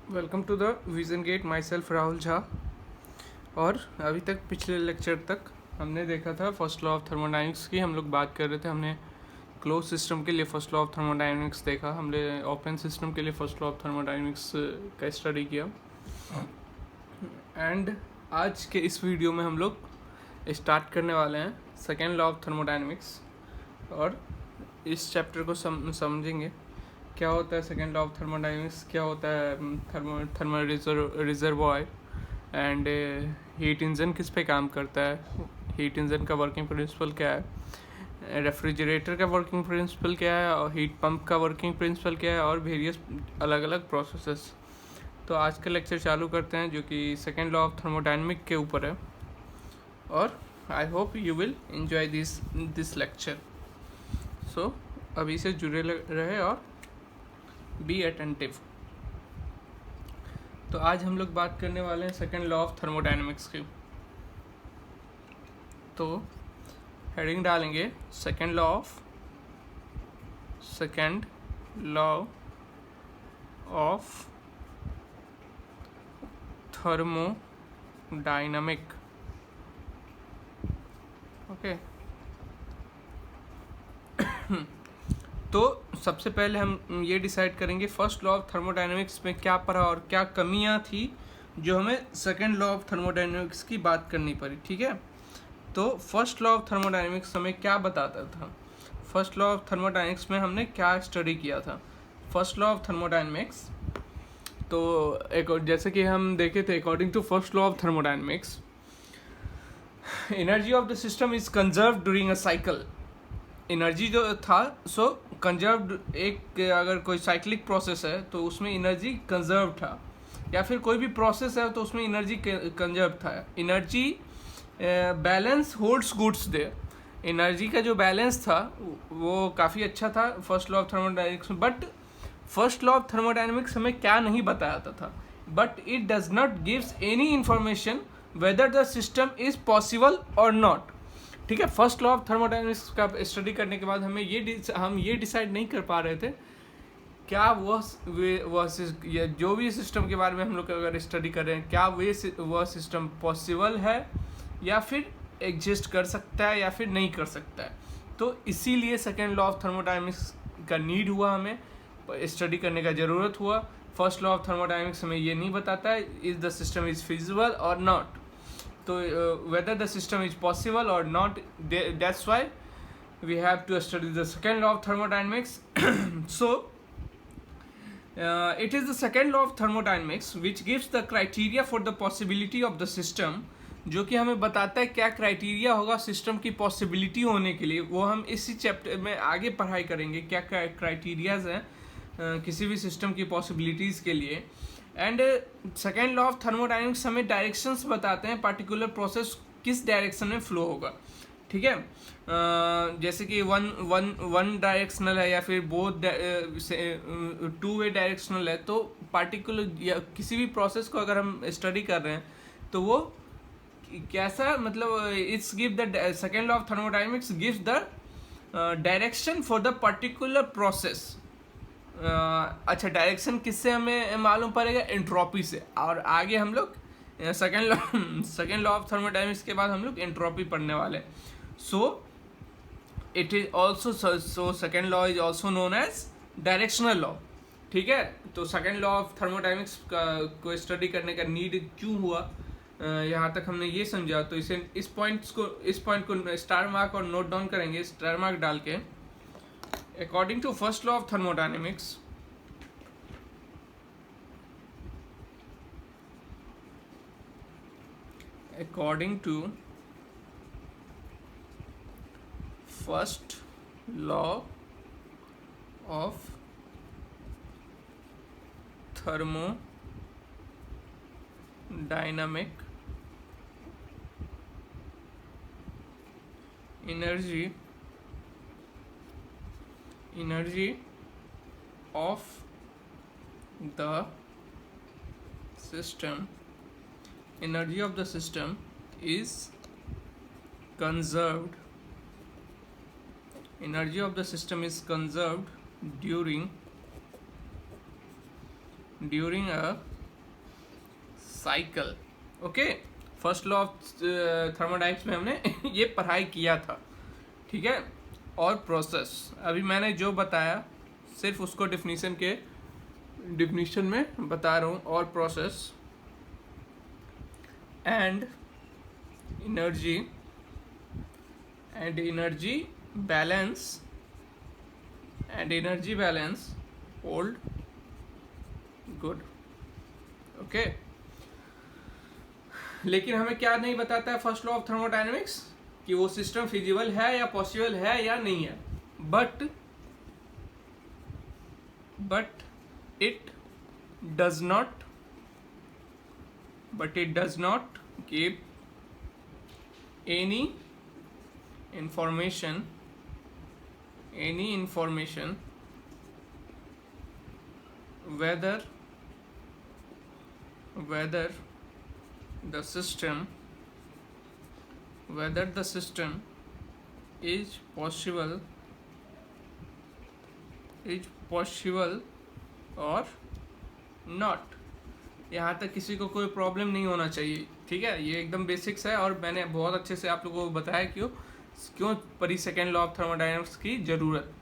Welcome to the Vision Gate. Myself Rahul Jha. और अभी तक पिछले लेक्चर तक हमने देखा था फर्स्ट लॉ ऑफ थर्मोडाइनमिक्स की। हम लोग बात कर रहे थे, हमने क्लोज सिस्टम के लिए फर्स्ट लॉ ऑफ थर्मोडाइनमिक्स देखा, हमने ओपन सिस्टम के लिए फर्स्ट लॉ ऑफ थर्मोडाइनमिक्स का स्टडी किया। एंड आज के इस वीडियो में हम लोग स्टार्ट करने वाले हैं सेकेंड लॉ ऑफ थर्मोडाइनमिक्स, और इस चैप्टर को समझेंगे क्या होता है सेकेंड लॉ ऑफ थर्मोडाइनमिक्स, क्या होता है thermal reservoir, and heat engine किस पे काम करता है, हीट इंजन का वर्किंग प्रिंसिपल क्या है, रेफ्रिजरेटर का वर्किंग प्रिंसिपल क्या है, और हीट पंप का वर्किंग प्रिंसिपल क्या है, और वेरियस अलग अलग प्रोसेसेस। तो आज का लेक्चर चालू करते हैं जो कि सेकेंड लॉ ऑफ थर्मोडाइनमिक के ऊपर है, और I hope you will enjoy this lecture. So अभी से जुड़े रहे और बी अटेंटिव। तो आज हम लोग बात करने वाले हैं सेकेंड लॉ ऑफ थर्मोडाइनमिक्स की। तो हेडिंग डालेंगे second law of thermodynamic. Okay. तो सबसे पहले हम ये डिसाइड करेंगे फर्स्ट लॉ ऑफ थर्मोडाइनमिक्स में क्या पढ़ा और क्या कमियां थी जो हमें सेकेंड लॉ ऑफ थर्मोडाइनमिक्स की बात करनी पड़ी। ठीक है, तो फर्स्ट लॉ ऑफ थर्मोडाइनमिक्स हमें क्या बताता था, फर्स्ट लॉ ऑफ थर्मोडाइनमिक्स में हमने क्या स्टडी किया था। फर्स्ट लॉ ऑफ थर्मोडाइनमिक्स, तो एक जैसे कि हम देखे थे, according to first law of thermodynamics, energy of the system is conserve during a cycle. Energy जो था सो कंजर्व्ड, एक अगर कोई साइक्लिक प्रोसेस है तो उसमें एनर्जी कंजर्व था, या फिर कोई भी प्रोसेस है तो उसमें एनर्जी कंजर्व था। Energy balance holds goods there. Energy का जो बैलेंस था वो काफ़ी अच्छा था फर्स्ट लॉ ऑफ थर्मोडायनेमिक्स में। But first law of thermodynamics हमें क्या नहीं बताता था, but it does not gives any information whether the system is possible or not. ठीक है, फर्स्ट लॉ ऑफ थर्मोडायनेमिक्स का स्टडी करने के बाद हम ये डिसाइड नहीं कर पा रहे थे क्या वह जो भी सिस्टम के बारे में हम लोग अगर स्टडी कर रहे हैं, क्या वह सिस्टम पॉसिबल है या फिर एग्जिस्ट कर सकता है या फिर नहीं कर सकता है। तो इसीलिए सेकेंड लॉ ऑफ थर्मोडायनेमिक्स का नीड हुआ, हमें स्टडी करने का ज़रूरत हुआ। फर्स्ट लॉ ऑफ थर्मोडायनेमिक्स हमें ये नहीं बताता है is the system is feasible और नॉट, तो whether the system is possible or not, that's why we have to study the second law of thermodynamics. So it is the second law of thermodynamics which gives the criteria for the possibility of the system, जो कि हमें बताता है क्या criteria होगा system की possibility होने के लिए। वो हम इसी चैप्टर में आगे पढ़ाई करेंगे क्या क्राइटेरियाज हैं किसी भी सिस्टम की पॉसिबिलिटीज़ के लिए। And second law of thermodynamics हमें डायरेक्शंस बताते हैं पर्टिकुलर प्रोसेस किस डायरेक्शन में फ्लो होगा। ठीक है, जैसे कि वन डायरेक्शनल है या फिर बोथ टू वे डायरेक्शनल है, तो पार्टिकुलर किसी भी प्रोसेस को अगर हम स्टडी कर रहे हैं तो वो कैसा, मतलब it's give the second law of thermodynamics gives the direction for the particular process. अच्छा, डायरेक्शन किससे हमें मालूम पड़ेगा, एंट्रोपी से। और आगे हम लोग सेकेंड लॉ ऑफ थर्मोडायनेमिक्स के बाद हम लोग एंट्रोपी पढ़ने वाले। So it is also, so second law is also known as directional law. ठीक है, तो सेकेंड लॉ ऑफ थर्मोडायनेमिक्स को स्टडी करने का नीड क्यों हुआ, यहाँ तक हमने ये समझा। तो इस पॉइंट को स्टार मार्क और नोट डाउन करेंगे, स्टार मार्क डाल के। According to first law of thermodynamics, according to first law of thermodynamic, energy of the system is conserved. Energy of the system is conserved during a cycle. Okay, first law of thermodynamics में हमने ये पढ़ाई किया था, ठीक है। और process, अभी मैंने जो बताया सिर्फ उसको डिफिनीशन में बता रहा हूँ। और process and energy balance hold good. Okay, लेकिन हमें क्या नहीं बताता है फर्स्ट लॉ ऑफ थर्मोडायनेमिक्स, कि वो सिस्टम फिजिबल है या पॉसिबल है या नहीं है। But it does not give any information whether the system is possible or not। यहाँ तक किसी को कोई प्रॉब्लम नहीं होना चाहिए, ठीक है। ये एकदम बेसिक्स है और मैंने बहुत अच्छे से आप लोगों को बताया क्यों परी सेकेंड लॉ ऑफ थर्मोडायनेमिक्स की ज़रूरत।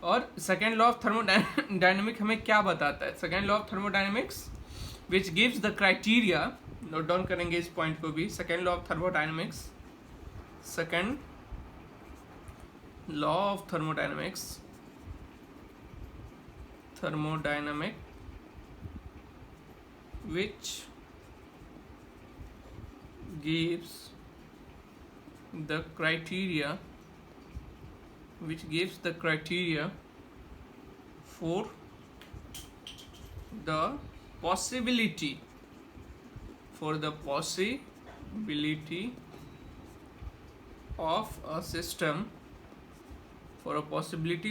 और सेकेंड लॉ ऑफ थर्मोडायनेमिक हमें क्या बताता है? Second law of thermodynamics which gives the criteria, note down करेंगे इस पॉइंट को भी। Second law of thermodynamics, second law of thermodynamic which gives the criteria for the possibility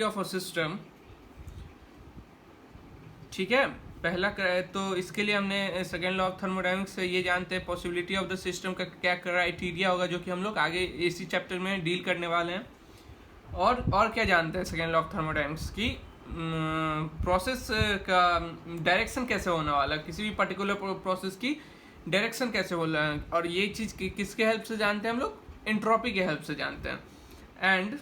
of a system, ठीक है। पहला तो इसके लिए हमने सेकेंड लॉ ऑफ थर्मोडायनेमिक्स से ये जानते हैं पॉसिबिलिटी ऑफ द सिस्टम का क्या क्राइटेरिया होगा, जो कि हम लोग आगे इसी चैप्टर में डील करने वाले हैं। और क्या जानते हैं सेकेंड लॉ ऑफ थर्मोडायनेमिक्स की? प्रोसेस का डायरेक्शन कैसे होने वाला, किसी भी पर्टिकुलर प्रोसेस की डायरेक्शन कैसे हो रहा है। और ये चीज़ किसके हेल्प से जानते हैं हम लोग? एंट्रोपी के हेल्प से जानते हैं। And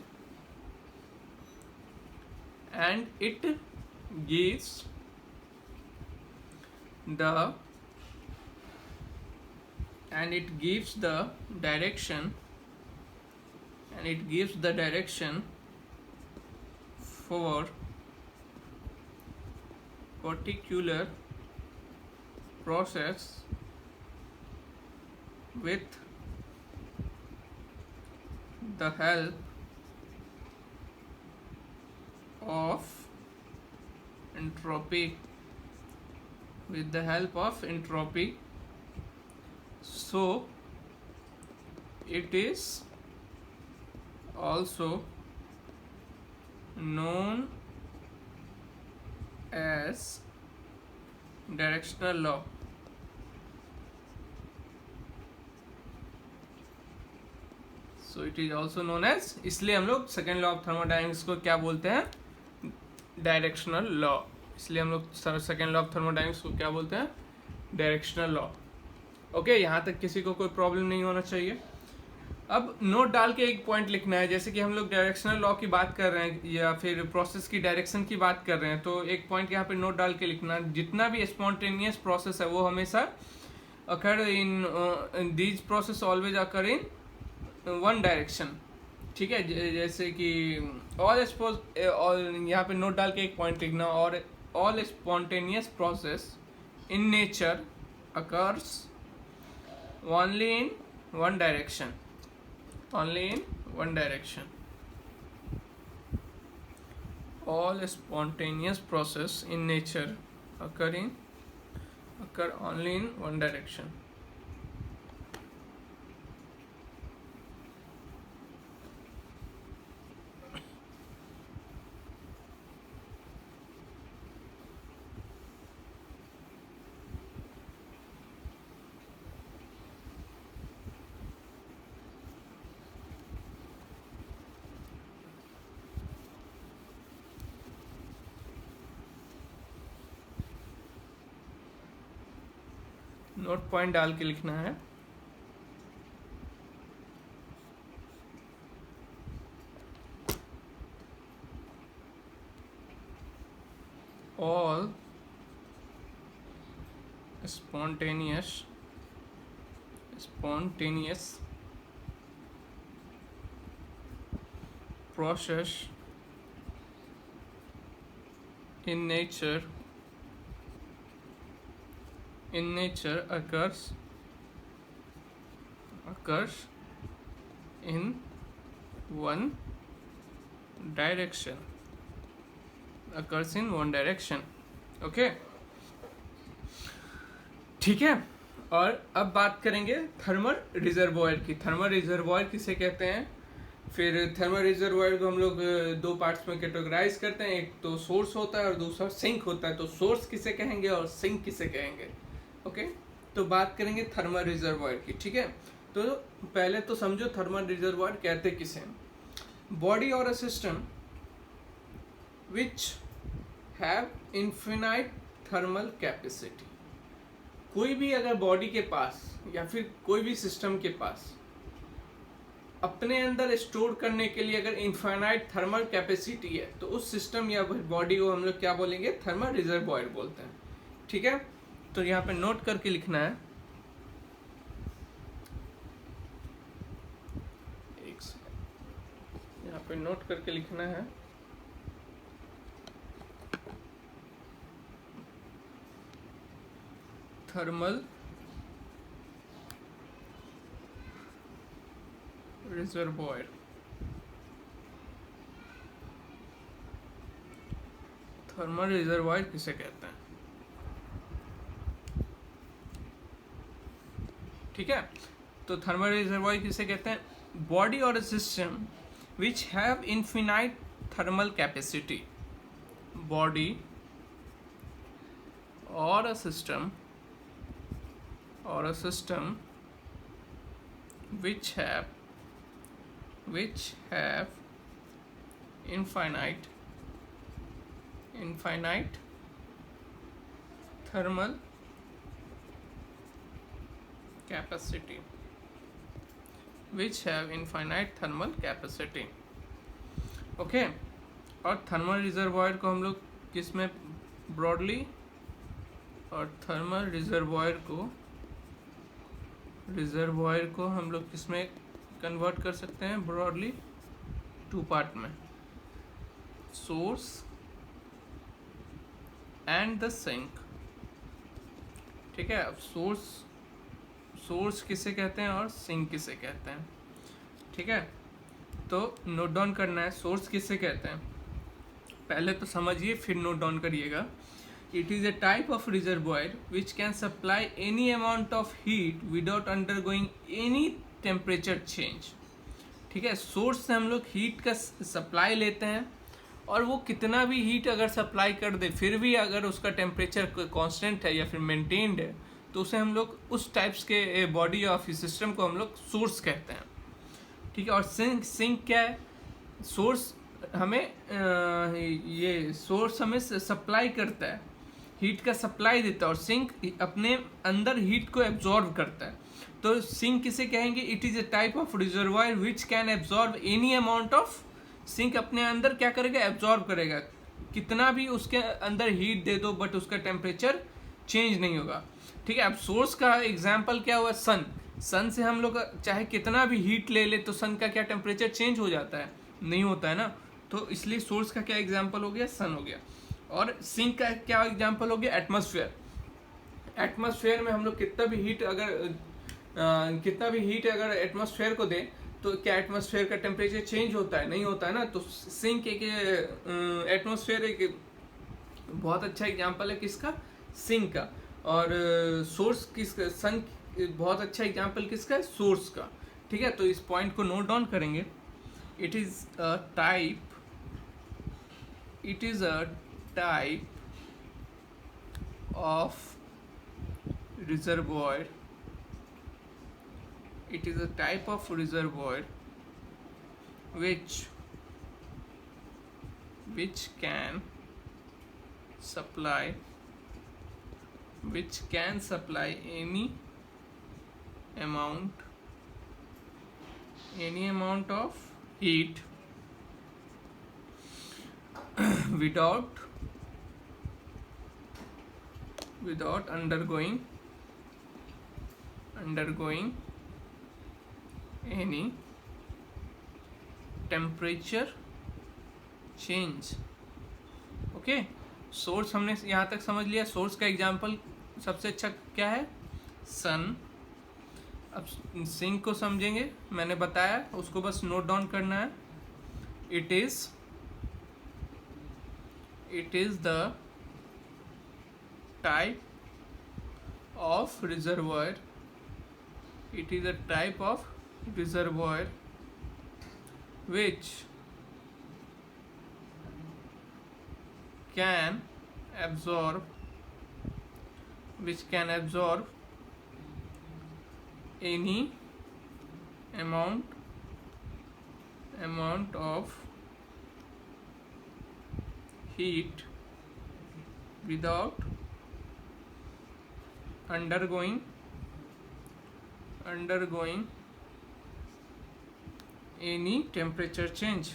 it gives the direction for particular process with the help of entropy, so it is also known as directional law। इसलिए हम लोग सेकेंड लॉ ऑफ थर्मोडायनेमिक्स को क्या बोलते हैं? Directional law. इसलिए हम लोग सेकेंड लॉ ऑफ थर्मोडायनेमिक्स को क्या बोलते हैं? Directional law. ओके, यहाँ तक किसी को कोई प्रॉब्लम नहीं होना चाहिए। अब नोट डाल के एक पॉइंट लिखना है, जैसे कि हम लोग डायरेक्शनल लॉ की बात कर रहे हैं या फिर प्रोसेस की डायरेक्शन की बात कर रहे हैं, तो एक पॉइंट यहाँ पे नोट डाल के लिखना, जितना भी स्पॉन्टेनियस प्रोसेस है वो हमेशा occur in these process always occur in one direction, ठीक है। जैसे कि यहाँ पे नोट डाल के एक पॉइंट लिखना, और all spontaneous process in nature occurs only in one direction। all spontaneous process in nature occur only in one direction। Note point डाल के लिखना है। All spontaneous process in nature occurs in one direction, okay ठीक है। और अब बात करेंगे थर्मल रिजर्वॉयर की। थर्मल रिजर्वॉयर किसे कहते हैं? फिर थर्मल रिजर्वॉयर को हम लोग दो पार्ट्स में कैटेगराइज करते हैं, एक तो सोर्स होता है और दूसरा सिंक होता है। तो सोर्स किसे कहेंगे और सिंक किसे कहेंगे? ओके, तो बात करेंगे थर्मल रिजर्वॉयर की। ठीक है, तो पहले तो समझो थर्मल रिजर्वॉयर कहते किसे। बॉडी और a system which have infinite thermal capacity. कोई भी अगर बॉडी के पास या फिर कोई भी सिस्टम के पास अपने अंदर स्टोर करने के लिए अगर इनफाइनाइट थर्मल कैपेसिटी है, तो उस सिस्टम या बॉडी को हम लोग क्या बोलेंगे? थर्मल रिजर्वॉयर बोलते हैं। ठीक है, तो यहाँ पे नोट करके लिखना है। एक सेकंड, यहाँ पे नोट करके लिखना है। थर्मल रिजर्वॉयर, थर्मल रिजर्वॉयर किसे कहते हैं? ठीक है, तो थर्मल रिजर्वॉयर किसे कहते हैं? बॉडी और system which have infinite thermal capacity. Body और system which have infinite thermal capacity, okay. और थर्मल रिजर्वॉयर को हम लोग किस में ब्रॉडली, और थर्मल रिजर्वॉयर को हम लोग किस में कन्वर्ट कर सकते हैं ब्रॉडली? टू पार्ट में, सोर्स एंड द सिंक। ठीक है, अब सोर्स किसे कहते हैं और सिंक किसे कहते हैं? ठीक है, तो नोट डाउन करना है। सोर्स किसे कहते हैं पहले तो समझिए, फिर नोट डाउन करिएगा। It is a type of reservoir which can supply any amount of heat without undergoing any temperature change। ठीक है, सोर्स से हम लोग हीट का सप्लाई लेते हैं, और वो कितना भी हीट अगर सप्लाई कर दे फिर भी अगर उसका टेम्परेचर कांस्टेंट है या फिर मेंटेन्ड है, तो उसे हम लोग उस टाइप्स के बॉडी ऑफ सिस्टम को हम लोग सोर्स कहते हैं। ठीक है, और सिंक क्या है? सोर्स हमें सप्लाई करता है, हीट का सप्लाई देता है, और सिंक अपने अंदर हीट को एब्जॉर्ब करता है। तो सिंक किसे कहेंगे? It is a type of reservoir which can absorb any amount of. Sink अपने अंदर क्या करेगा? एब्जॉर्ब करेगा, कितना भी उसके अंदर हीट दे दो बट उसका टेम्परेचर चेंज नहीं होगा। ठीक है, अब सोर्स का एग्जाम्पल क्या हुआ? सन से हम लोग चाहे कितना भी हीट ले ले तो सन का क्या टेम्परेचर चेंज हो जाता है? नहीं होता है ना। तो इसलिए सोर्स का क्या एग्जाम्पल हो गया? सन हो गया। और सिंक का क्या एग्जाम्पल हो गया? एटमॉस्फेयर। एटमॉस्फेयर में हम लोग कितना भी हीट अगर एटमॉस्फेयर को दे तो क्या एटमॉस्फेयर का टेम्परेचर चेंज होता है? नहीं होता है ना। तो सिंक एक एटमॉस्फेयर एक बहुत अच्छा एग्जाम्पल है किसका? सिंक का। और सोर्स किसका? सन बहुत अच्छा एग्जाम्पल किसका है? सोर्स का। ठीक है, तो इस पॉइंट को नोट डाउन करेंगे। It is a type of reservoir. It is a type of reservoir which can supply which can supply any amount of heat without undergoing any temperature change. Okay, source हमने यहाँ तक समझ लिया. Source का example सबसे अच्छा क्या है? सन. अब सिंक को समझेंगे, मैंने बताया, उसको बस नोट डाउन करना है. It is the type of reservoir. It is a type of reservoir which can absorb any amount of heat without undergoing any temperature change.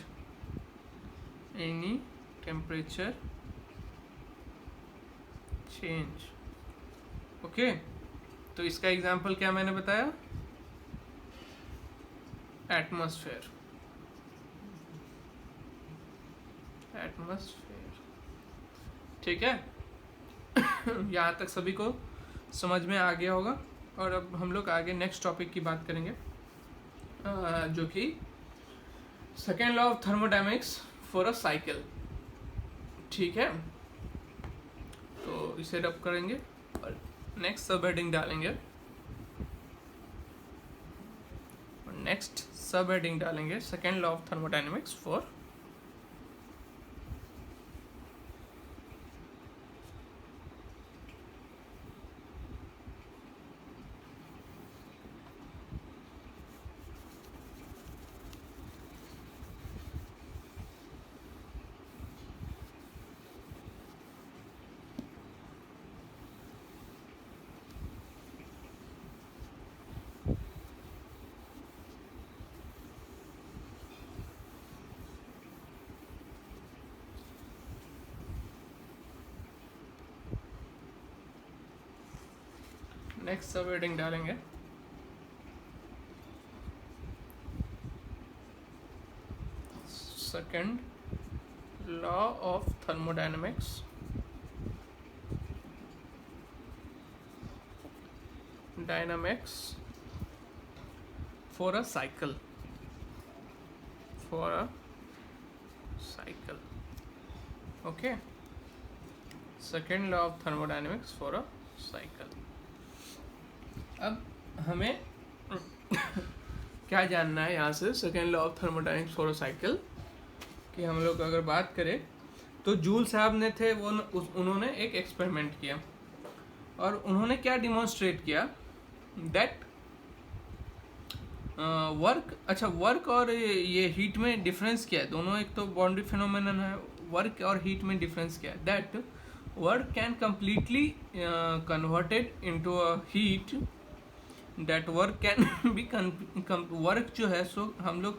Okay, तो इसका एग्जांपल क्या मैंने बताया? एटमॉस्फेयर. ठीक है. यहाँ तक सभी को समझ में आ गया होगा. और अब हम लोग आगे नेक्स्ट टॉपिक की बात करेंगे, जो कि second law of thermodynamics for a cycle. ठीक है, तो इसे रब करेंगे और नेक्स्ट सब हेडिंग डालेंगे. Second law of thermodynamics for next सब हेडिंग डालेंगे. Second law of thermodynamics for a cycle. Okay, second law of thermodynamics for a cycle. अब हमें क्या जानना है यहाँ से second law of thermodynamics for a cycle कि हम लोग अगर बात करें तो जूल साहब ने थे वो उन्होंने एक एक्सपेरिमेंट किया और उन्होंने क्या डिमॉन्स्ट्रेट किया दैट वर्क और ये हीट में डिफरेंस क्या है. दोनों एक तो बाउंड्री फिनोमेनन है. वर्क और हीट में डिफरेंस क्या है? That work can completely converted into a heat. That work can be work जो है सो हम लोग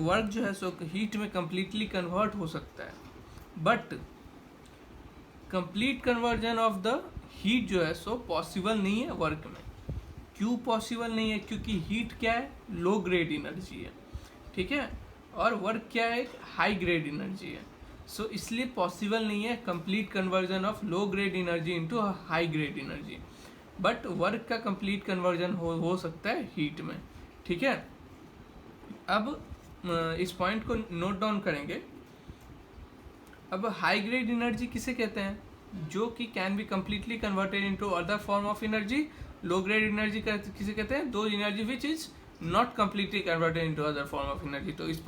वर्क जो है सो हीट में कम्प्लीटली कन्वर्ट हो सकता है. But complete conversion of the heat जो है सो पॉसिबल नहीं है वर्क में. क्यों पॉसिबल नहीं है? क्योंकि हीट क्या है? लो ग्रेड एनर्जी है. ठीक है, और वर्क क्या है? हाई ग्रेड एनर्जी है. सो इसलिए पॉसिबल नहीं है complete conversion of low grade energy into high grade energy. But work का कंप्लीट कन्वर्जन हो सकता है हीट में. ठीक है, अब इस पॉइंट को नोट डाउन करेंगे. अब हाई ग्रेड एनर्जी किसे कहते हैं? जो कि can be completely converted into other form of energy. Low grade energy किसे कहते हैं? The energy which is not completely converted into other form of energy. तो इस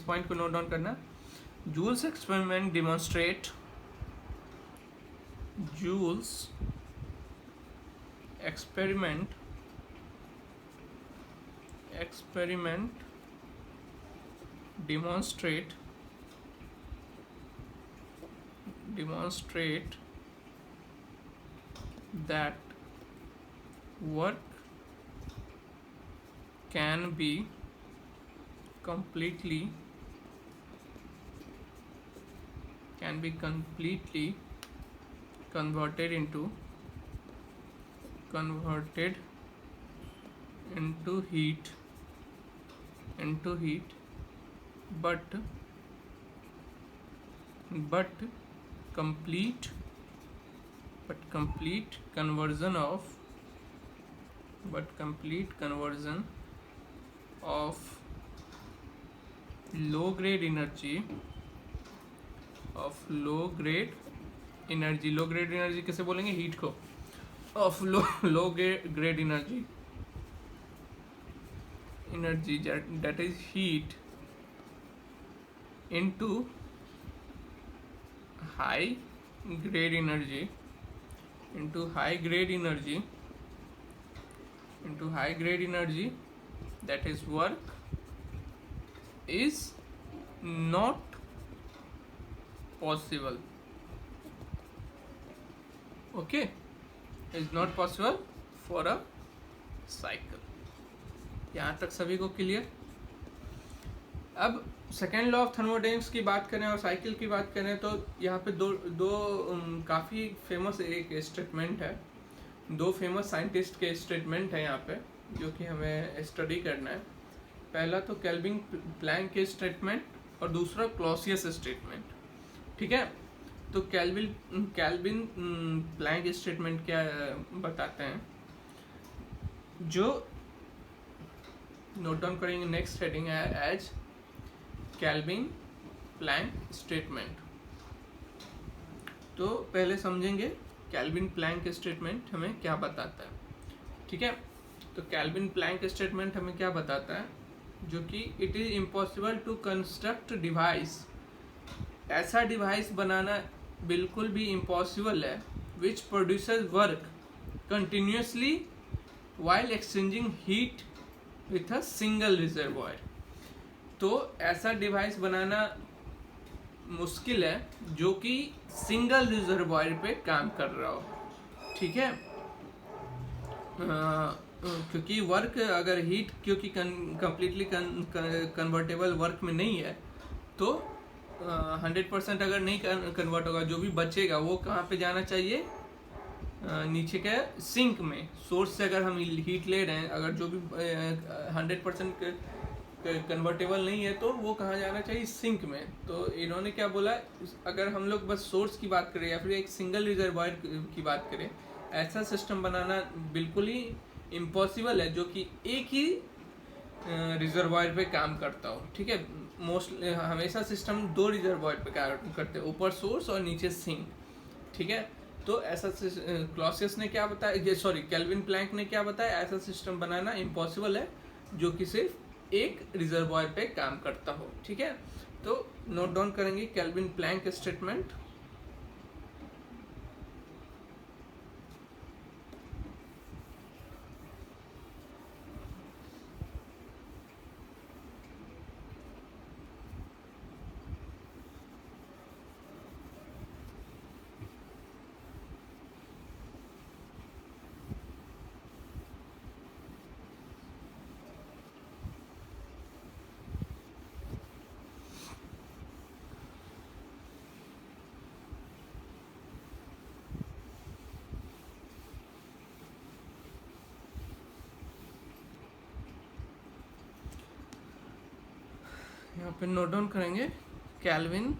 पॉइंट को नोट डाउन करना. Joule's experiment demonstrate that work can be completely converted into heat but complete conversion of low grade energy कैसे बोलेंगे, heat को, of low grade energy that is heat into high grade energy that is work is not possible. Okay, is not possible for a cycle. यहाँ तक सभी को clear? अब second law of thermodynamics की बात करें और साइकिल की बात करें तो यहाँ पे दो काफ़ी फेमस एक स्टेटमेंट है, दो फेमस साइंटिस्ट के स्टेटमेंट है यहाँ पे जो कि हमें स्टडी करना है। पहला तो केल्विन प्लैंक के स्टेटमेंट और दूसरा क्लॉसियस स्टेटमेंट। ठीक है, तो केल्विन प्लैंक स्टेटमेंट क्या बताते हैं, जो नोट डाउन करेंगे नेक्स्ट हेडिंग है एज केल्विन प्लैंक स्टेटमेंट। तो पहले समझेंगे केल्विन प्लैंक स्टेटमेंट हमें क्या बताता है। ठीक है, तो केल्विन प्लैंक स्टेटमेंट हमें क्या बताता है, जो कि it is impossible to construct device, ऐसा डिवाइस बनाना बिल्कुल भी इम्पॉसिबल है which produces work continuously while exchanging heat with a single reservoir. तो ऐसा डिवाइस बनाना मुश्किल है जो कि सिंगल रिजर्वॉयर पे काम कर रहा हो। ठीक है, क्योंकि वर्क अगर हीट क्योंकि कंप्लीटली कन्वर्टेबल वर्क में नहीं है तो 100% अगर नहीं कन्वर्ट होगा, जो भी बचेगा वो कहाँ पे जाना चाहिए, नीचे के सिंक में। सोर्स से अगर हम हीट ले रहे हैं, अगर जो भी 100% कन्वर्टेबल नहीं है तो वो कहाँ जाना चाहिए, सिंक में। तो इन्होंने क्या बोला, अगर हम लोग बस सोर्स की बात करें या फिर एक सिंगल रिजर्वायर की बात करें, ऐसा सिस्टम बनाना बिल्कुल ही इम्पॉसिबल है जो कि एक ही रिजर्वायर पे काम करता हो। ठीक है, मोस्टली हमेशा सिस्टम दो रिजर्वायर पे काम करते हैं, ऊपर सोर्स और नीचे सिंक। ठीक है, तो ऐसा क्लॉसियस ने क्या बताया, सॉरी केल्विन प्लैंक ने क्या बताया, ऐसा सिस्टम बनाना इम्पॉसिबल है जो कि सिर्फ एक रिजर्वायर पे काम करता हो। ठीक है, तो नोट डाउन करेंगे केल्विन प्लैंक स्टेटमेंट। यहाँ पे नोट डाउन करेंगे Kelvin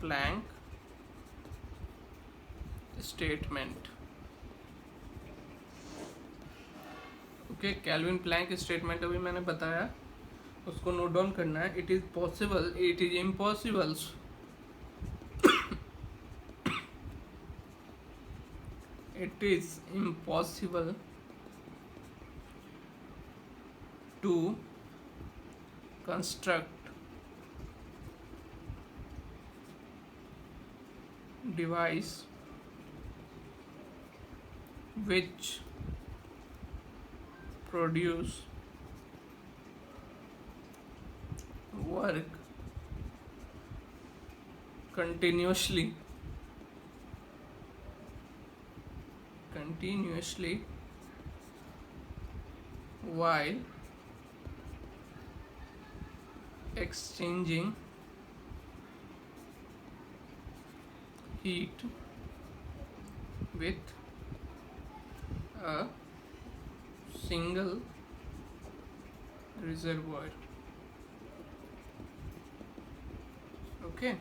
Planck statement. Okay, Kelvin Planck statement अभी मैंने बताया, उसको नोट डाउन करना है। It is impossible it is impossible to construct device which produce work continuously while exchanging heat with a single reservoir. Okay.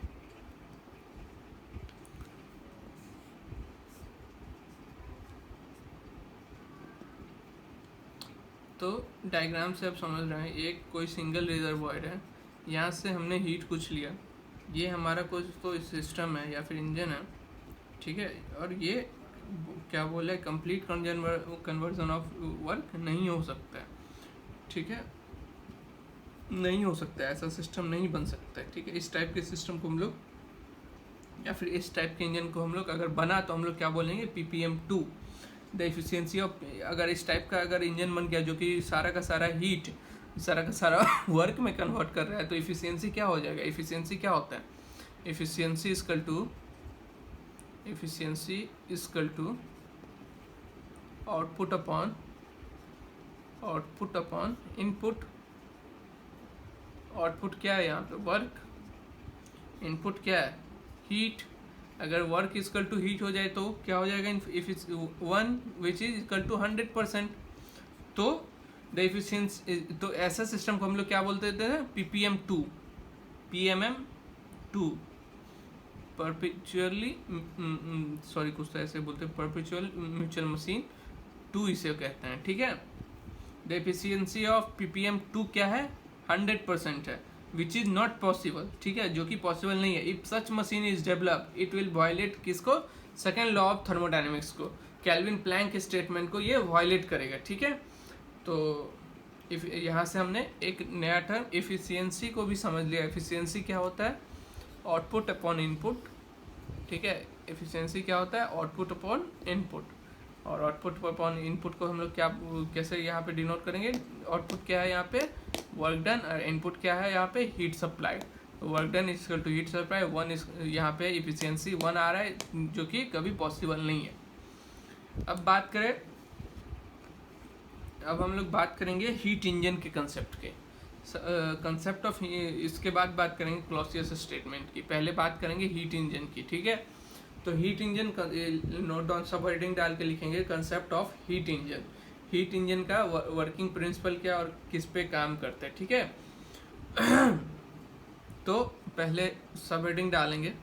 तो diagram से आप समझ रहे हैं, एक कोई सिंगल रिजर्वॉयर है, यहाँ से हमने हीट कुछ लिया, ये हमारा कुछ तो सिस्टम है या फिर इंजन है, ठीक है, और ये क्या बोले कंप्लीट कन्वर्जन ऑफ वर्क नहीं हो सकता है, ठीक है, नहीं हो सकता है, ऐसा सिस्टम नहीं बन सकता है, ठीक है। इस टाइप के सिस्टम को हम लोग या फिर इस टाइप के इंजन को हम लोग अगर बना तो हम लोग क्या बोलेंगे, PPM2 द एफिशिएंसी ऑफ। अगर इस टाइप का अगर इंजन बन गया जो कि सारा का सारा हीट सारा का सारा वर्क में कन्वर्ट कर रहा है, तो एफिशिएंसी क्या हो जाएगा, एफिशिएंसी क्या होता है, efficiency equal to output upon input. Output क्या है यहाँ पे, वर्क, इनपुट क्या है, हीट। अगर वर्क इक्वल टू हीट हो जाए तो क्या हो जाएगा, if it's 1 which is equal to 100%, तो द एफिशिएंसी, तो ऐसा सिस्टम को हम लोग क्या बोलते थे, PPM2 परपेचुअली, सॉरी कुछ तो ऐसे बोलते हैं, परपेचुअल म्यूचुअल मशीन 2 इसे कहते हैं, ठीक है। द एफिशिएंसी ऑफ PPM2 क्या है, 100% है, विच इज नॉट पॉसिबल, ठीक है, जो कि पॉसिबल नहीं है। If such machine is develop it will violate किसको, सेकेंड लॉ ऑफ थर्मोडायनेमिक्स को, कैल्विन प्लैंक स्टेटमेंट को ये वायलेट करेगा, ठीक है। तो इफ यहाँ से हमने एक नया टर्म एफिशिएंसी को भी समझ लिया। एफिशिएंसी क्या होता है, आउटपुट अपॉन इनपुट, ठीक है। एफिशिएंसी क्या होता है, आउटपुट अपॉन इनपुट, और आउटपुट अपॉन इनपुट को हम लोग क्या कैसे यहाँ पे डिनोट करेंगे, आउटपुट क्या है यहाँ पे, वर्क डन, और इनपुट क्या है यहाँ पे, heat supplied. Work done is equal to heat supply, 1 is यहाँ पे एफिशिएंसी 1 आ रहा है, जो कि कभी पॉसिबल नहीं है। अब हम लोग बात करेंगे हीट इंजन के कंसेप्ट के, कंसेप्ट ऑफ, इसके बाद बात करेंगे क्लॉसियस स्टेटमेंट की, पहले बात करेंगे हीट इंजन की, ठीक है। तो हीट इंजन नोट डाउन, सब हेडिंग डाल के लिखेंगे, concept of heat engine, heat engine का वर्किंग प्रिंसिपल क्या और किस पे काम करते हैं, ठीक है। तो पहले सब हेडिंग डालेंगे,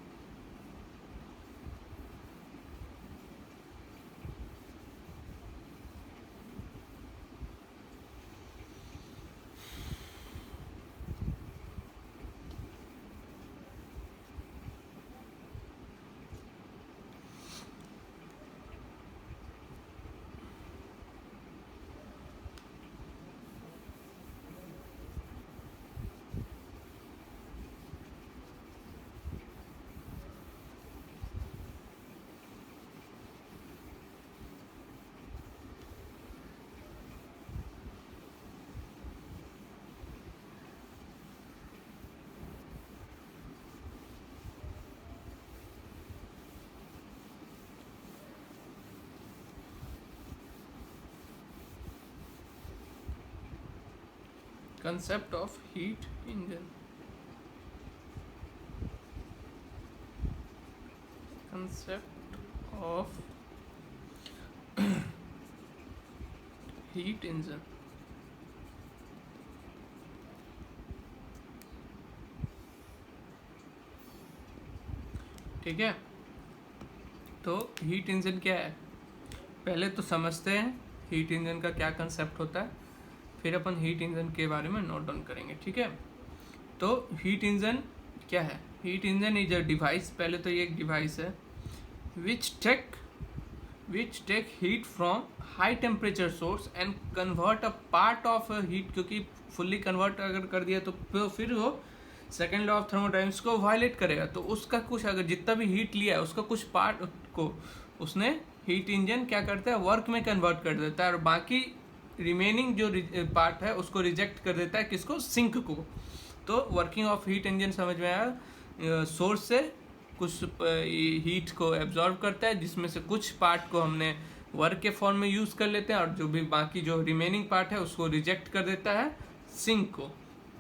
concept of heat engine, concept of heat engine, ठीक है। तो हीट इंजन क्या है, पहले तो समझते हैं हीट इंजन का क्या कंसेप्ट होता है, फिर अपन हीट इंजन के बारे में नोट डाउन करेंगे, ठीक है। तो हीट इंजन क्या है, heat engine is a device, पहले तो ये एक डिवाइस है, which take heat from high temperature source and convert a part of heat, क्योंकि फुल्ली कन्वर्ट अगर कर दिया तो फिर वो सेकेंड लॉ ऑफ थर्मोडायनेमिक्स को वायलेट करेगा, तो उसका कुछ अगर जितना भी हीट लिया है उसका कुछ पार्ट को उसने हीट इंजन क्या करता है, वर्क में कन्वर्ट कर देता है, और बाकी रिमेनिंग जो पार्ट है उसको रिजेक्ट कर देता है, किसको, सिंक को। तो वर्किंग ऑफ हीट इंजन समझ में आया, सोर्स से कुछ हीट को एब्जॉर्ब करता है, जिसमें से कुछ पार्ट को हमने वर्क के फॉर्म में यूज़ कर लेते हैं और जो भी बाकी जो रिमेनिंग पार्ट है उसको रिजेक्ट कर देता है सिंक को।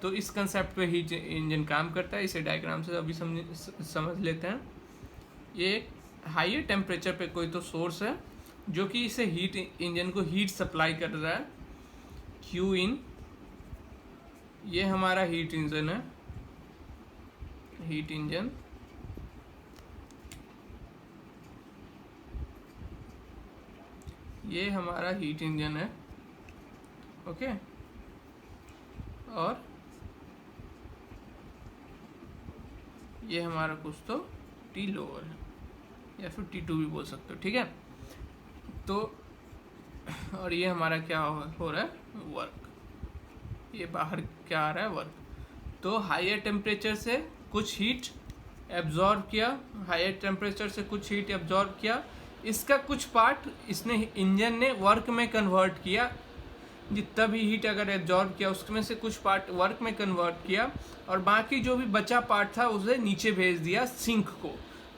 तो इस कंसेप्ट पे हीट इंजन काम करता है। इसे डायग्राम से अभी समझ लेते हैं। ये हाई टेम्परेचर पे कोई तो सोर्स है जो कि इसे हीट इंजन को हीट सप्लाई कर रहा है, क्यू इन। ये हमारा हीट इंजन है, हीट इंजन। ये हमारा हीट इंजन है, ओके। और ये हमारा कुछ तो टी लोअर है या फिर T2 भी बोल सकते हो, ठीक है। तो और ये हमारा क्या हो रहा है, वर्क। ये बाहर क्या आ रहा है, वर्क। तो हायर टेम्परेचर से कुछ हीट एब्जॉर्ब किया, हायर टेम्परेचर से कुछ हीट एब्जॉर्ब किया, इसका कुछ पार्ट इसने इंजन ने वर्क में कन्वर्ट किया। जितना भी हीट अगर एब्जॉर्ब किया उसमें से कुछ पार्ट वर्क में कन्वर्ट किया और बाकी जो भी बचा पार्ट था उसे नीचे भेज दिया सिंक को,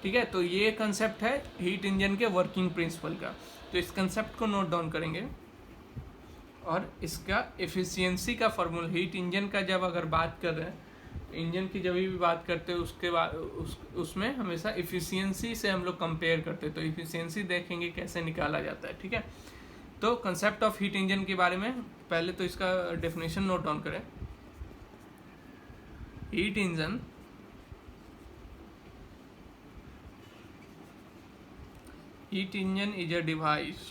ठीक है। तो ये कंसेप्ट है हीट इंजन के वर्किंग प्रिंसिपल का। तो इस कंसेप्ट को नोट डाउन करेंगे और इसका एफिशिएंसी का फार्मूला, हीट इंजन का जब अगर बात कर रहे हैं, इंजन की जब भी बात करते हैं उसके बाद उसमें हमेशा एफिशिएंसी से हम लोग कंपेयर करते हैं। तो एफिशिएंसी देखेंगे कैसे निकाला जाता है, ठीक है। तो कंसेप्ट ऑफ हीट इंजन के बारे में पहले तो इसका डेफिनेशन नोट डाउन करें। Heat engine is a device.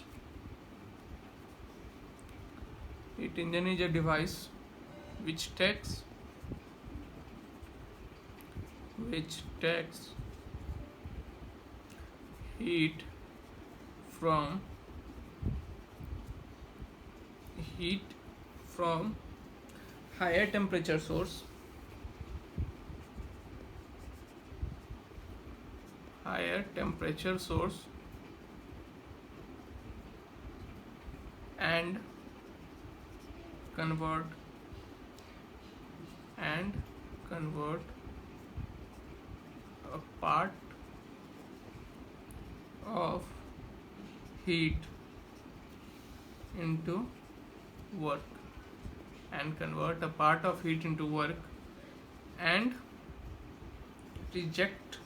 Heat engine is a device which takes heat from higher temperature source and convert a part of heat into work and reject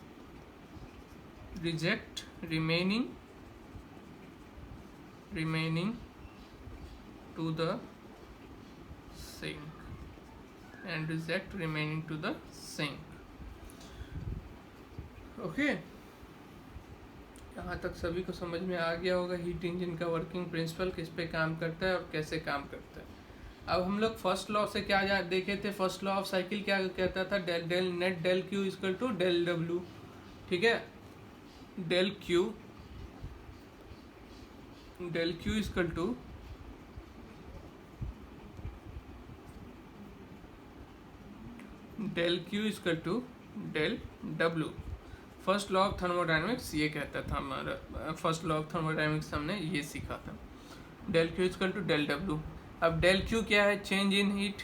remaining to the sink okay. यहाँ तक सभी को समझ में आ गया होगा heat engine का working principle किस पे काम करता है और कैसे काम करता है। अब हम लोग फर्स्ट लॉ से क्या देखे थे, फर्स्ट लॉ ऑफ साइकिल क्या कहता था, del net del Q equal to del W, ठीक है। Del Q equal to del W. First law of thermodynamics ये कहता था, हमारा फर्स्ट लॉ ऑफ थर्मोडायनेमिक्स हमने ये सीखा था, del Q equal to del W. अब डेल क्यू क्या है, चेंज इन हीट।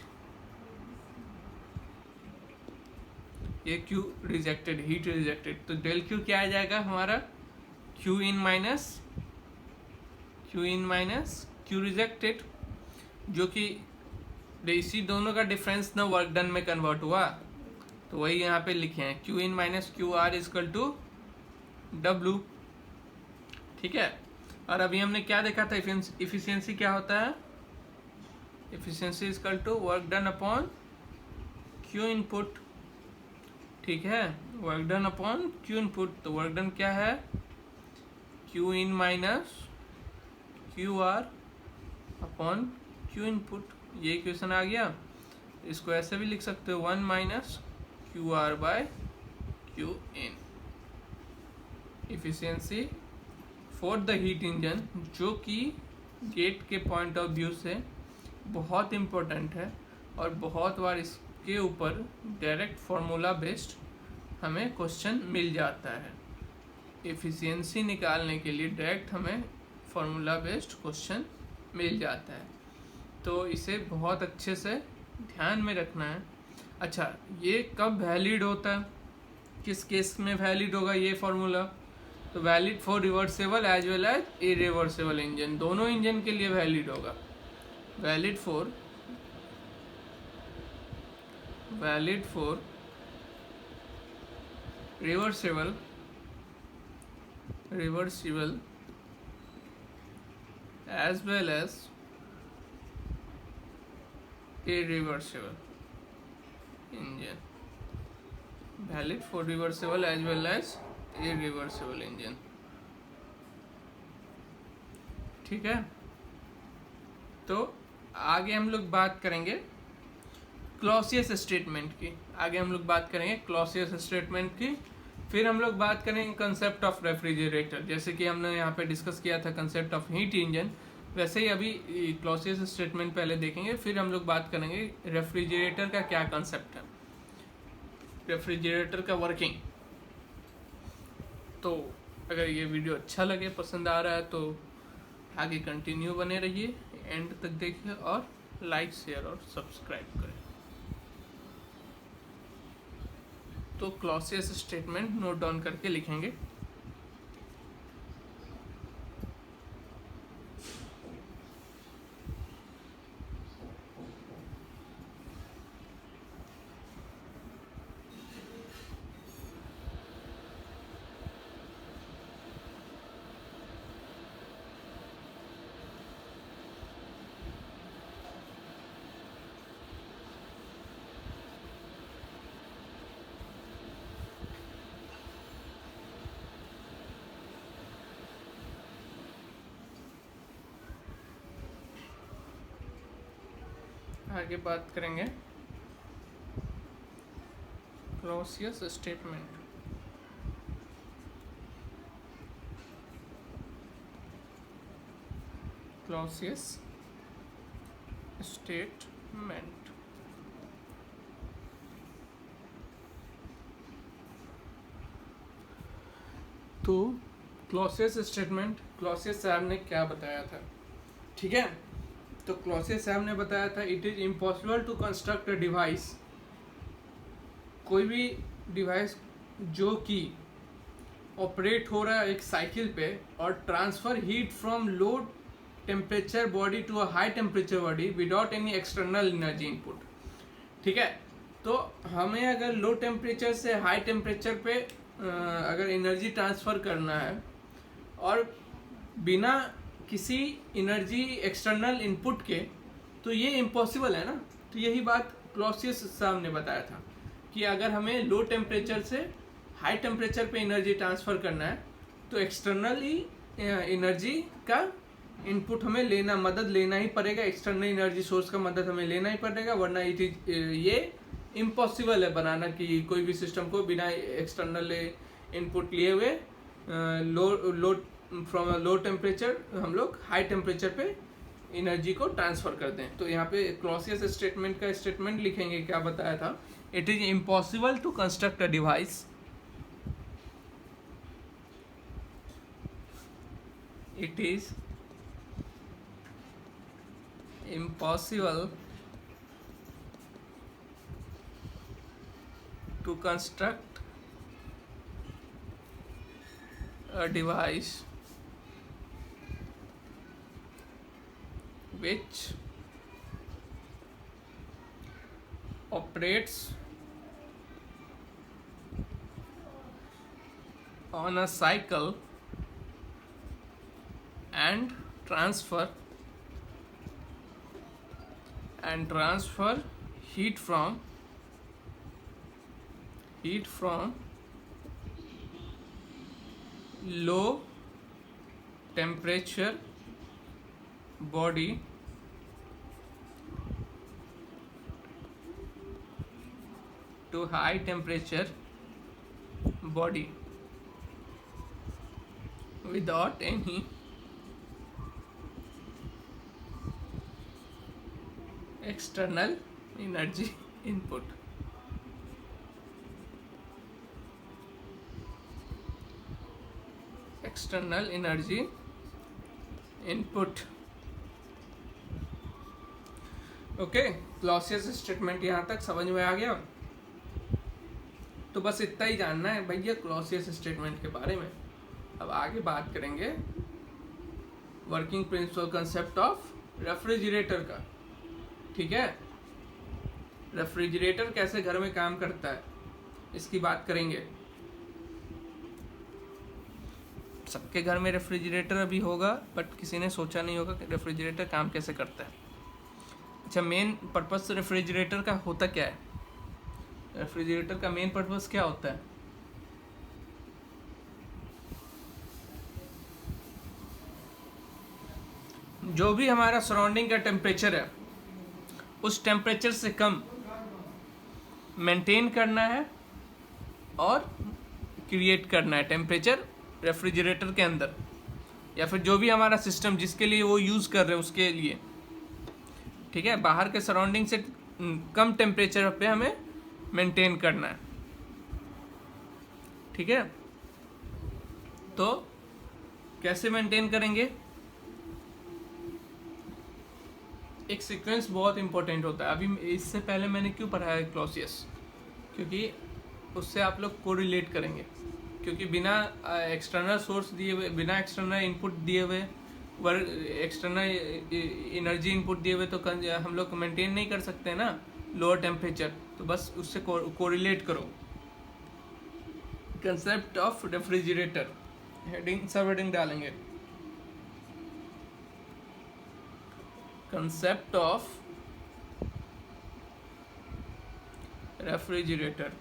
ये क्यू रिजेक्टेड, हीट रिजेक्टेड, तो डेल क्यू क्या आ जाएगा हमारा, Q in minus Q rejected, जो कि इसी दोनों का डिफरेंस ना वर्क डन में कन्वर्ट हुआ। तो वही यहाँ पे लिखे हैं, Q in minus Q are equal to W, ठीक है। और अभी हमने क्या देखा था, इफिशियंसी क्या होता है, efficiency is equal to work done upon Q input, ठीक है। Work done upon Q input, तो वर्क डन क्या है, Q in minus Q R upon Q input. ये इक्वेशन आ गया। इसको ऐसे भी लिख सकते हो, 1 minus Q R by Q in. Efficiency for the heat engine, जो कि गेट के पॉइंट ऑफ व्यू से बहुत इम्पोर्टेंट है और बहुत बार इसके ऊपर डायरेक्ट फार्मूला बेस्ड हमें क्वेश्चन मिल जाता है। एफिशिएंसी निकालने के लिए डायरेक्ट हमें फार्मूला बेस्ड क्वेश्चन मिल जाता है, तो इसे बहुत अच्छे से ध्यान में रखना है। अच्छा, ये कब वैलिड होता है, किस केस में वैलिड होगा ये फॉर्मूला? तो valid for reversible as well as irreversible engine, दोनों इंजन के लिए वैलिड होगा। Valid for reversible as well as irreversible engine, valid for reversible as well as irreversible engine। ठीक है, तो आगे हम लोग बात करेंगे क्लॉसियस स्टेटमेंट की। क्लॉसियस स्टेटमेंट की, फिर हम लोग बात करेंगे कंसेप्ट ऑफ रेफ्रिजरेटर। जैसे कि हमने यहाँ पे डिस्कस किया था कंसेप्ट ऑफ हीट इंजन, वैसे ही अभी क्लॉसियस स्टेटमेंट पहले देखेंगे, फिर हम लोग बात करेंगे रेफ्रिजरेटर का क्या कंसेप्ट है, रेफ्रिजरेटर का वर्किंग। तो अगर ये वीडियो अच्छा लगे, पसंद आ रहा है, तो आगे कंटिन्यू बने रहिए, एंड तक देखिए और लाइक, शेयर और सब्सक्राइब करें। तो क्लॉसियस स्टेटमेंट नोट डाउन करके लिखेंगे। आगे बात करेंगे क्लॉसियस स्टेटमेंट। तो क्लॉसियस स्टेटमेंट, क्लॉसियस साहब ने क्या बताया था? ठीक है, तो क्लॉसियस साहब ने बताया था it is impossible to construct a device, कोई भी डिवाइस जो कि ऑपरेट हो रहा है एक साइकिल पे और transfer heat from low temperature body to a high temperature body without any external energy input. ठीक है, तो हमें अगर लो टेम्परेचर से हाई टेम्परेचर पे अगर एनर्जी ट्रांसफ़र करना है और बिना किसी एनर्जी एक्सटर्नल इनपुट के, तो ये इम्पॉसिबल है ना। तो यही बात क्लॉसियस साहब ने बताया था कि अगर हमें लो टेम्परेचर से हाई टेम्परेचर पे एनर्जी ट्रांसफ़र करना है तो एक्सटर्नली एनर्जी का इनपुट हमें मदद लेना ही पड़ेगा, एक्सटर्नल एनर्जी सोर्स का मदद हमें लेना ही पड़ेगा, वरना ये इम्पॉसिबल है बनाना कि कोई भी सिस्टम को बिना एक्सटर्नल इनपुट लिए हुए फ्रॉम लो टेम्परेचर हम लोग हाई टेम्परेचर पे एनर्जी को ट्रांसफर करते हैं। तो यहाँ पे क्लॉसियस स्टेटमेंट का स्टेटमेंट लिखेंगे, क्या बताया था? It is impossible to construct a device, it is impossible to construct a device which operates on a cycle and transfer heat from low temperature body to high temperature body without any external energy input। External energy input. Okay, Clausius statement यहाँ तक समझ में आ गया? तो बस इतना ही जानना है भैया क्लॉसियस स्टेटमेंट के बारे में। अब आगे बात करेंगे working principle concept of refrigerator का। ठीक है, रेफ्रिजरेटर कैसे घर में काम करता है इसकी बात करेंगे। सबके घर में रेफ्रिजरेटर अभी होगा, बट किसी ने सोचा नहीं होगा कि रेफ्रिजरेटर काम कैसे करता है। अच्छा, मेन पर्पस रेफ्रिजरेटर का होता क्या है? रेफ्रिजरेटर का मेन पर्पस क्या होता है? जो भी हमारा सराउंडिंग का टेम्परेचर है उस टेम्परेचर से कम मेंटेन करना है और क्रिएट करना है टेम्परेचर रेफ्रिजरेटर के अंदर, या फिर जो भी हमारा सिस्टम जिसके लिए वो यूज़ कर रहे हैं उसके लिए। ठीक है, बाहर के सराउंडिंग से कम टेम्परेचर पे हमें मेंटेन करना है। ठीक है, तो कैसे मेंटेन करेंगे? एक सीक्वेंस बहुत इंपॉर्टेंट होता है। अभी इससे पहले मैंने क्यों पढ़ाया क्लॉसियस, क्योंकि उससे आप लोग कोरिलेट करेंगे। क्योंकि बिना एक्सटर्नल सोर्स दिए हुए, बिना एक्सटर्नल इनपुट दिए हुए, एक्सटर्नल एनर्जी इनपुट दिए हुए तो हम लोग मेंटेन नहीं कर सकते ना लोअर टेम्परेचर। तो बस उससे कोरिलेट करो। Concept of refrigerator, heading sub heading डालेंगे। Concept of refrigerator,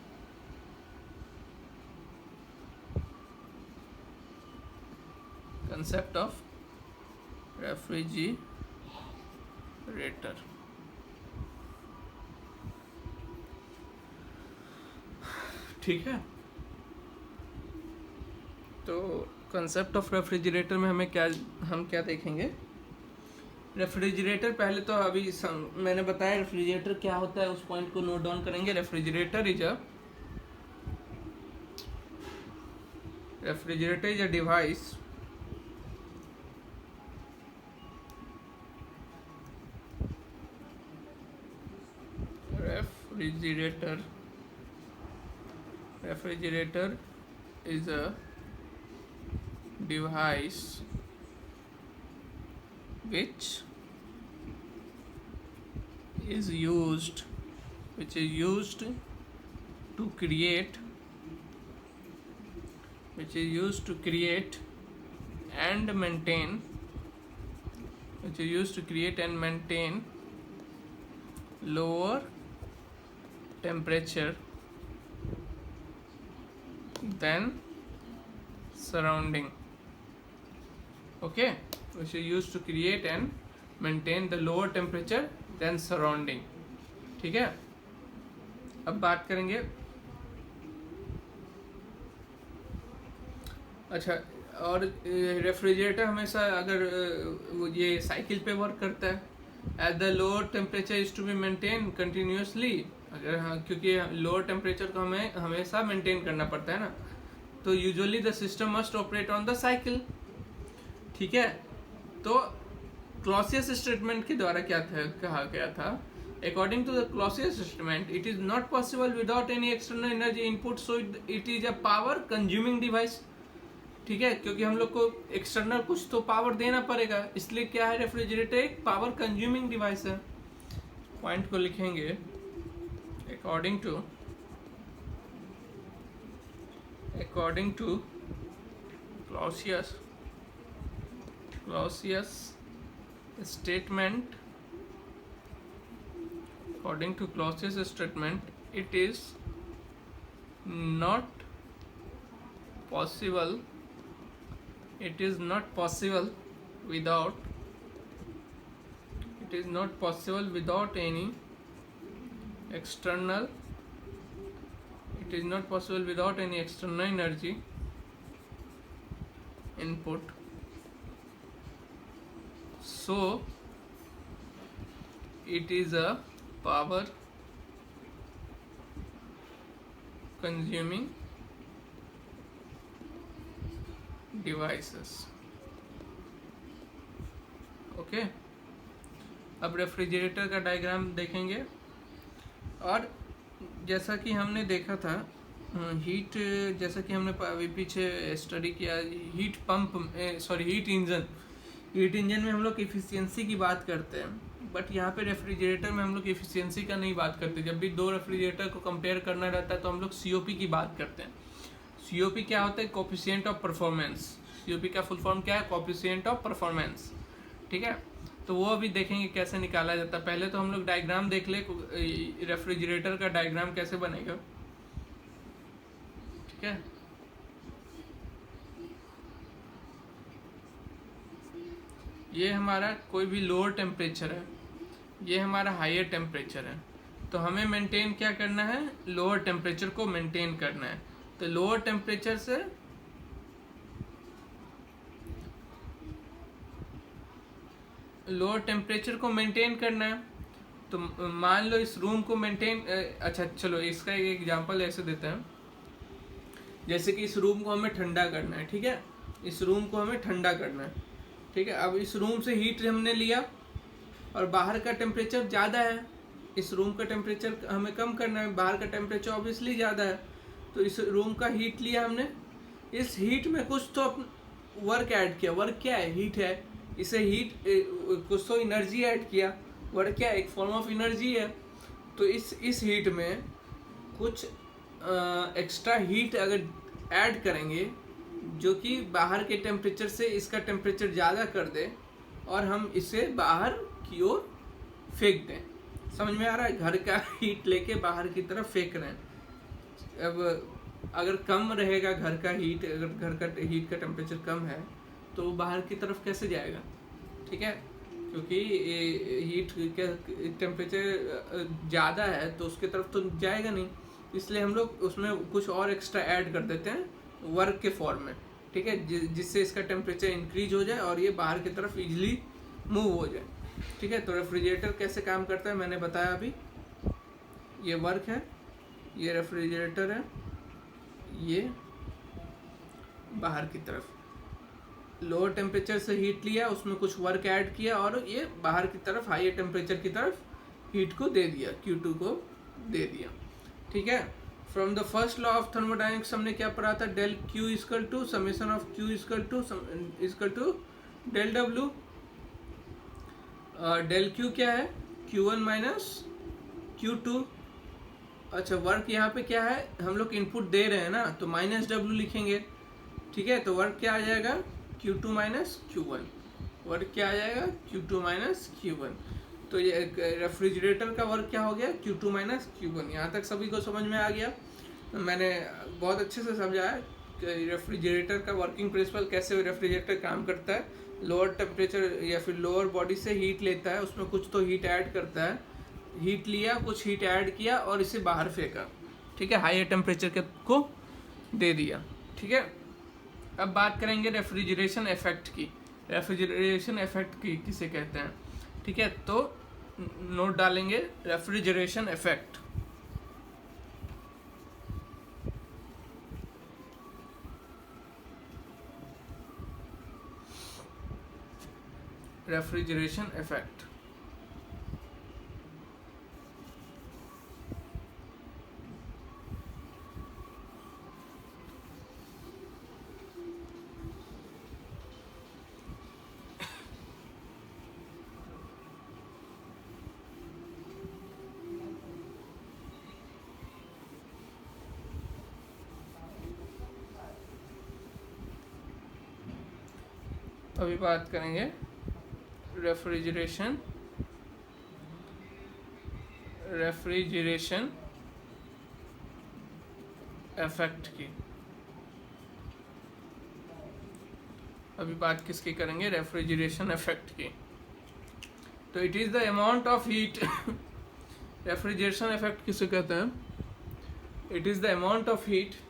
concept of refrigerator. ठीक है, तो कंसेप्ट ऑफ रेफ्रिजरेटर में हम क्या देखेंगे? रेफ्रिजरेटर पहले तो अभी मैंने बताया रेफ्रिजरेटर क्या होता है, उस पॉइंट को नोट डाउन करेंगे। Refrigerator is a device refrigerator is a device which is used to create and maintain lower temperature than surrounding. Okay, which is used to create and maintain the lower temperature than surrounding. ठीक है, अब बात करेंगे। अच्छा, और refrigerator हमेशा अगर ये साइकिल पे वर्क करता है, at the lower temperature is to be maintain continuously. अगर हाँ, क्योंकि लोअर टेम्परेचर को हमें हमेशा मेंटेन करना पड़ता है ना, तो usually the system must operate on the cycle. ठीक है, तो क्लॉसियस स्टेटमेंट के द्वारा क्या था, कहा गया था, according to the Clausius statement it is not possible without any external energy input, so it is a power consuming device. ठीक है, क्योंकि हम लोग को एक्सटर्नल कुछ तो पावर देना पड़ेगा, इसलिए क्या है, रेफ्रिजरेटर एक पावर कंज्यूमिंग डिवाइस है। पॉइंट को लिखेंगे, according to Clausius statement, according to Clausius statement, it is not possible without any external energy input, so it is a power consuming devices. Okay, अब रेफ्रिजरेटर का diagram देखेंगे। और जैसा कि हमने देखा था हीट, जैसा कि हमने अभी पीछे स्टडी किया, heat pump, sorry heat engine में हम लोग इफिशियंसी की बात करते हैं, बट यहाँ पे रेफ्रिजरेटर में हम लोग इफिशियंसी का नहीं बात करते। जब भी दो रेफ्रिजरेटर को कंपेयर करना रहता है तो हम लोग सीओपी की बात करते हैं। सीओपी क्या होता है? Coefficient of performance. सीओपी का फुल फॉर्म क्या है? Coefficient of performance. ठीक है, तो वो अभी देखेंगे कैसे निकाला जाता है। पहले तो हम लोग डायग्राम देख ले, रेफ्रिजरेटर का डायग्राम कैसे बनेगा। ठीक है, ये हमारा कोई भी लोअर टेम्परेचर है, ये हमारा हायर टेम्परेचर है, तो हमें मेंटेन क्या करना है? लोअर टेम्परेचर को मेंटेन करना है। तो लोअर टेम्परेचर से लोअर टेम्परेचर को मेंटेन करना है। तो मान लो इस रूम को मेंटेन, अच्छा चलो इसका एक एग्जांपल ऐसे देते हैं, जैसे कि इस रूम को हमें ठंडा करना है। ठीक है, इस रूम को हमें ठंडा करना है। ठीक है, अब इस रूम से हीट हमने लिया और बाहर का टेम्परेचर ज़्यादा है, इस रूम का टेम्परेचर हमें कम करना है, बाहर का टेम्परेचर ऑब्वियसली ज़्यादा है। तो इस रूम का हीट लिया हमने, इस हीट में कुछ तो वर्क ऐड किया। वर्क क्या है? हीट है। इसे हीट कुछ तो एनर्जी ऐड किया। वर्क क्या है? एक फॉर्म ऑफ एनर्जी है। तो इस हीट में कुछ एक्स्ट्रा हीट अगर ऐड करेंगे जो कि बाहर के टेम्परेचर से इसका टेम्परेचर ज़्यादा कर दे और हम इसे बाहर की ओर फेंक दें। समझ में आ रहा है? घर का हीट लेके बाहर की तरफ फेंक रहे हैं। अब अगर कम रहेगा घर का हीट, अगर घर का हीट का टेम्परेचर कम है तो बाहर की तरफ कैसे जाएगा? ठीक है, क्योंकि हीट का टेम्परेचर ज़्यादा है तो उसके तरफ तो जाएगा नहीं, इसलिए हम लोग उसमें कुछ और एक्स्ट्रा ऐड कर देते हैं वर्क के फॉर्म में। ठीक है, जिससे इसका टेम्परेचर इंक्रीज हो जाए और ये बाहर की तरफ इजीली मूव हो जाए। ठीक है, तो रेफ्रिजरेटर कैसे काम करता है मैंने बताया अभी। ये वर्क है, ये रेफ्रिजरेटर है, ये बाहर की तरफ लोअर टेम्परेचर से हीट लिया, उसमें कुछ वर्क ऐड किया और ये बाहर की तरफ हायर टेम्परेचर की तरफ हीट को दे दिया, Q2 को दे दिया। ठीक है, from the first law of thermodynamics हमने क्या पढ़ा था? Del Q equal to summation of Q equal to del W। Del Q क्या है? Q1 minus Q2। अच्छा, वर्क यहाँ पे क्या है? हम लोग इनपुट दे रहे हैं ना, तो माइनस W लिखेंगे। ठीक है, तो वर्क क्या आ जाएगा? Q2 minus Q1। वर्क क्या आ जाएगा? Q2 minus Q1। तो ये रेफ्रिजरेटर का वर्क क्या हो गया? Q2 minus Q1। यहाँ तक सभी को समझ में आ गया? मैंने बहुत अच्छे से समझाया कि रेफ्रिजरेटर का वर्किंग प्रिंसिपल, कैसे रेफ्रिजरेटर काम करता है। लोअर टेम्परेचर या फिर लोअर बॉडी से हीट लेता है, उसमें कुछ तो हीट ऐड करता है, हीट लिया, कुछ हीट ऐड किया और इसे बाहर फेंका। ठीक है, हायर टेम्परेचर को दे दिया। ठीक है, अब बात करेंगे रेफ्रिजरेशन इफेक्ट की। रेफ्रिजरेशन इफेक्ट की किसे कहते हैं? ठीक है, तो नोट डालेंगे रेफ्रिजरेशन इफेक्ट। रेफ्रिजरेशन इफेक्ट अभी बात करेंगे रेफ्रिजरेशन इफेक्ट की। अभी बात किसकी करेंगे? रेफ्रिजरेशन इफेक्ट की। तो it is the amount of heat refrigeration effect किसे कहते हैं? It is the amount of heat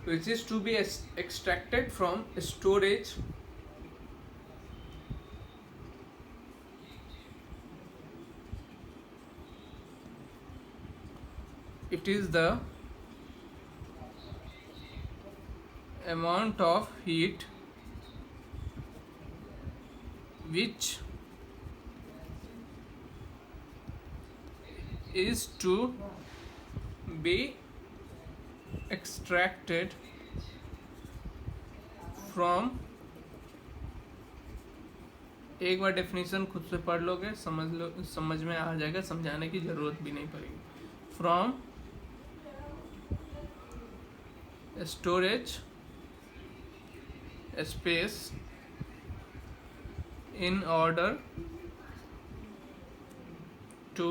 which is to be extracted from storage it is the amount of heat which is to be extracted from, एक बार definition खुद से पढ़ लोगे समझ में आ जाएगा, समझाने की जरूरत भी नहीं पड़ेगी। From storage space in order to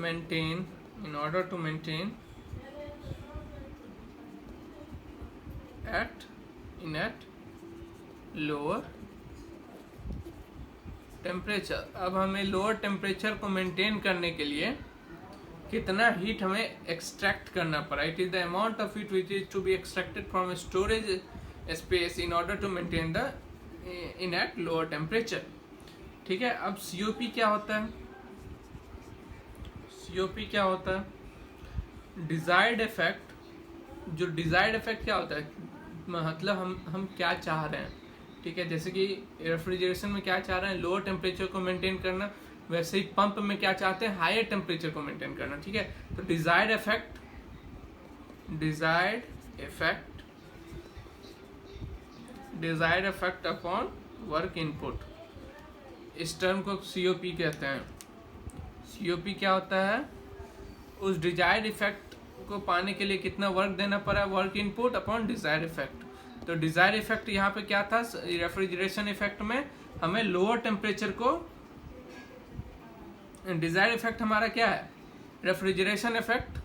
maintain at lower temperature. अब हमें लोअर टेम्परेचर को मेंटेन करने के लिए कितना हीट हमें एक्सट्रैक्ट करना पड़ा। It is the amount of heat which is to be extracted from storage space in order to maintain the in at lower temperature. ठीक है, अब सीओपी क्या होता है? सीओपी क्या होता है? Desired effect. जो डिजायर्ड इफेक्ट क्या होता है, मतलब हम क्या चाह रहे हैं। ठीक है, जैसे कि रेफ्रिजरेशन में क्या चाह रहे हैं, लोअर टेम्परेचर को मेंटेन करना, वैसे ही पंप में क्या चाहते हैं, हायर टेम्परेचर को मेंटेन करना। ठीक है, तो desired effect upon work input, इस टर्म को सीओपी कहते हैं। सीओपी क्या होता है? उस डिजायर्ड इफेक्ट को पाने के लिए कितना वर्क देना पड़ा, work input upon desired effect. तो डिजायर्ड इफेक्ट यहाँ पे क्या था? रेफ्रिजरेशन इफेक्ट में हमें लोअर टेम्परेचर को, डिजायर्ड इफेक्ट हमारा क्या है? Refrigeration effect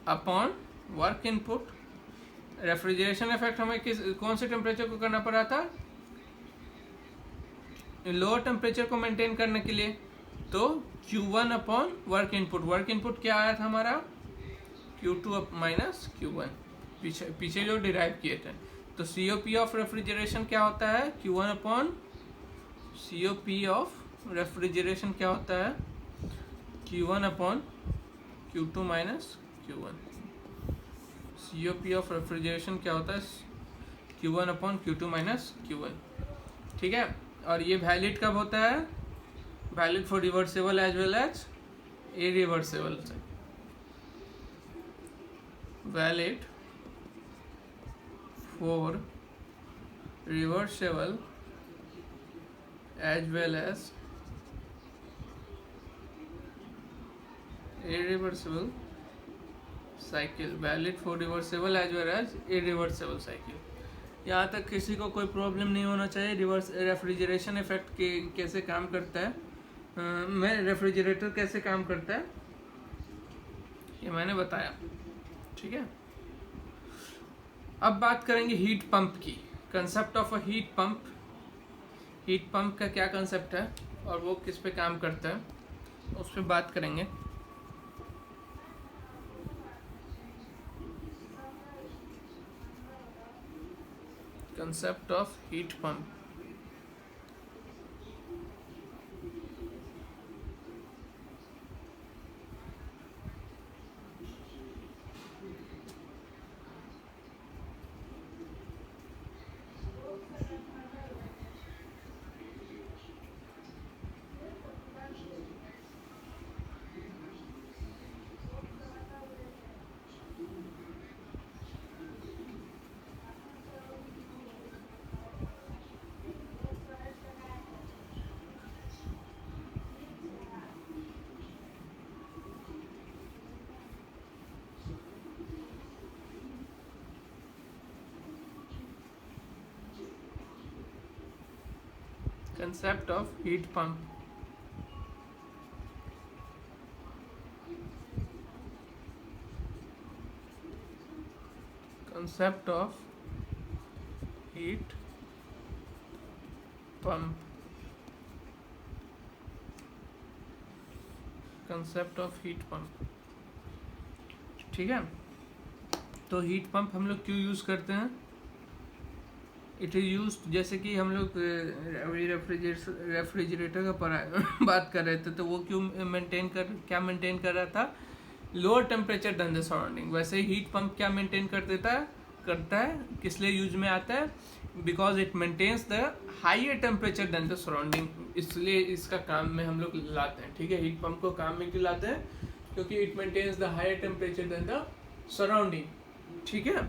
upon work input. Refrigeration effect हमें कौन से टेम्परेचर को करना पड़ा था? लोअर टेम्परेचर को मेंटेन करने के लिए। तो Q1 upon work input. Work input क्या आया था हमारा? Q2 माइनस Q1, पीछे जो डिराइव किए थे। तो COP ऑफ रेफ्रिजरेशन क्या होता है? Q1 upon COP of refrigeration क्या होता है? Q1 upon Q2 minus Q1। COP of refrigeration क्या होता है? Q1 upon Q2 minus Q1। ठीक है, और ये वैलिड कब होता है? Valid for reversible as well as irreversible. Valid for reversible as well as irreversible cycle. Valid for reversible as well as irreversible cycle. यहाँ तक किसी को कोई प्रॉब्लम नहीं होना चाहिए। रेफ्रिजरेशन इफेक्ट कैसे काम करता है, मैं रेफ्रिजरेटर कैसे काम करता है ये मैंने बताया। ठीक है, अब बात करेंगे हीट पंप की। Concept of a heat pump. Heat pump का क्या कंसेप्ट है और वो किस पे काम करता है, उस पर बात करेंगे। Concept of heat pump. Concept of heat pump. Concept of heat pump. Concept of heat pump. ठीक है, तो हीट पंप हम लोग क्यों यूज करते हैं? इट इज यूज, जैसे कि हम लोग रेफ्रिजरेटर का बात कर रहे थे, तो वो क्यों क्या मेंटेन कर रहा था? Lower temperature than the surrounding. वैसे ही हीट पंप क्या मेंटेन करता है, किस लिए यूज में आता है? Because it maintains the higher temperature than the surrounding, इसलिए इसका काम में हम लोग लाते हैं। ठीक है, हीट पंप को काम में क्यों लाते हैं? क्योंकि it maintains the higher temperature than the surrounding. ठीक है,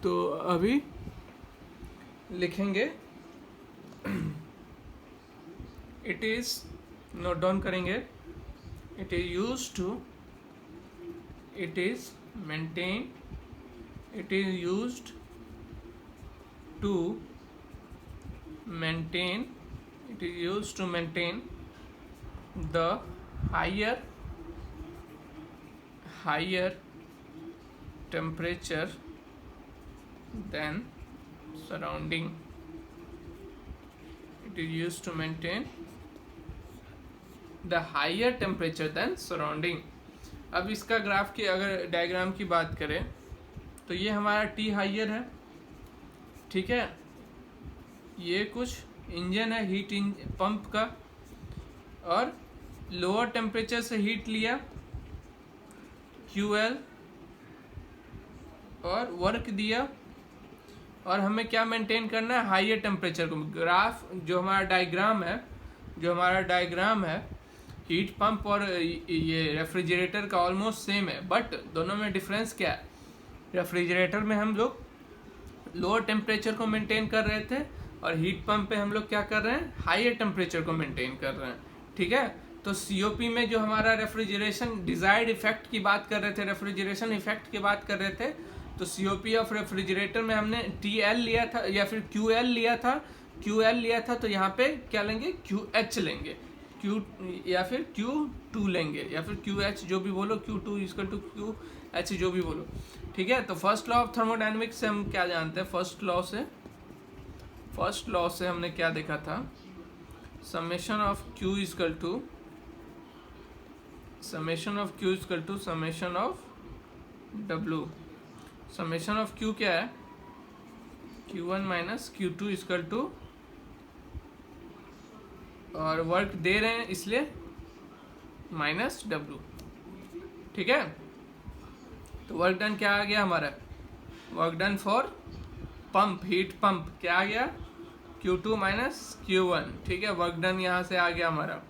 तो अभी लिखेंगे इट इज, नोट डाउन करेंगे, it is used to, it is maintain, it is used to maintain, it is used to maintain the higher temperature than surrounding, it is used to maintain the higher temperature than surrounding। अब इसका graph की अगर diagram की बात करें तो ये हमारा टी हाइयर है, ठीक है, ये कुछ इंजन है हीट पंप का, और लोअर टेम्परेचर से हीट लिया QL और वर्क दिया, और हमें क्या मेंटेन करना है, हाइयर टेम्परेचर को। ग्राफ जो हमारा डायग्राम है हीट पंप और ये रेफ्रिजरेटर का ऑलमोस्ट सेम है, बट दोनों में डिफरेंस क्या है, रेफ्रिजरेटर में हम लोग लोअर टेम्परेचर को मेंटेन कर रहे थे और हीट पंप पे हम लोग क्या कर रहे हैं, हाइयर टेम्परेचर को मेंटेन कर रहे हैं। ठीक है, तो COP में जो हमारा रेफ्रिजरेशन डिजायर्ड इफेक्ट की बात कर रहे थे, रेफ्रिजरेशन इफेक्ट की बात कर रहे थे, तो COP ऑफ रेफ्रिजरेटर में हमने TL लिया था या फिर QL लिया था, तो यहाँ पे क्या लेंगे, QH लेंगे, Q या फिर Q2 लेंगे, या फिर QH जो भी बोलो, Q2 इक्वल टू QH जो भी बोलो। ठीक है, तो फर्स्ट लॉ ऑफ थर्मोडायनेमिक्स से हम क्या जानते हैं, फर्स्ट लॉ से हमने क्या देखा था, summation of Q equal to summation of W। Summation of Q क्या है, Q1 minus Q2 equal to, और वर्क दे रहे हैं इसलिए माइनस W। ठीक है, तो वर्क डन क्या आ गया हमारा, work done for pump, heat pump क्या आ गया, Q2 माइनस Q1। ठीक है, वर्क डन यहाँ से आ गया हमारा।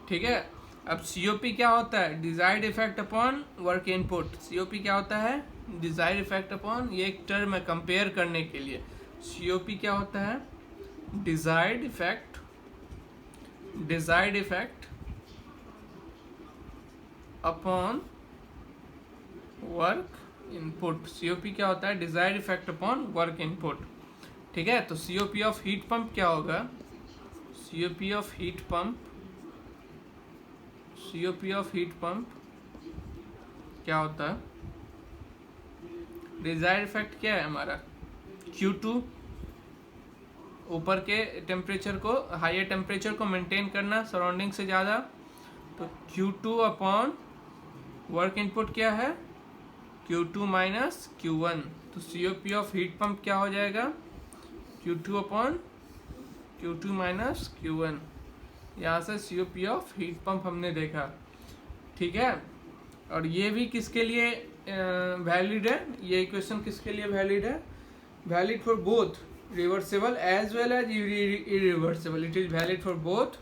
ठीक है, अब COP क्या होता है, desired effect upon work input. COP क्या होता है, डिजायर्ड इफेक्ट अपॉन, ये एक टर्म है कंपेयर करने के लिए। COP क्या होता है, desired effect upon work input. COP क्या होता है, desired effect upon work input. ठीक है, तो COP ऑफ हीट पंप क्या होगा, COP ऑफ हीट पंप क्या होता है, डिजायर्ड इफेक्ट क्या है हमारा, Q2, ऊपर के टेम्परेचर को, हायर टेम्परेचर को मेंटेन करना सराउंडिंग से ज़्यादा, तो Q2 अपॉन वर्क इनपुट क्या है, Q2 माइनस Q1। तो COP ऑफ हीट पंप क्या हो जाएगा, Q2 upon Q2 minus Q1। यहाँ से COP ऑफ हीट पंप हमने देखा। ठीक है, और ये भी किसके लिए वैलिड है, ये इक्वेशन किसके लिए वैलिड है, valid for both reversible as well as irreversible. It is valid for both,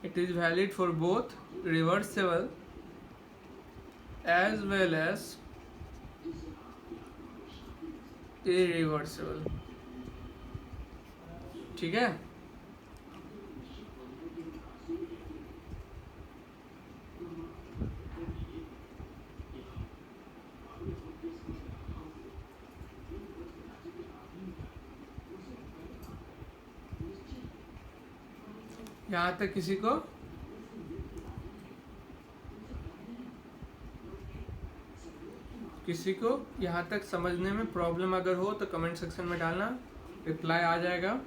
it is valid for both reversible as well as irreversible। ठीक है, यहाँ तक किसी को यहाँ तक समझने में प्रॉब्लम अगर हो तो कमेंट सेक्शन में डालना, रिप्लाई आ जाएगा,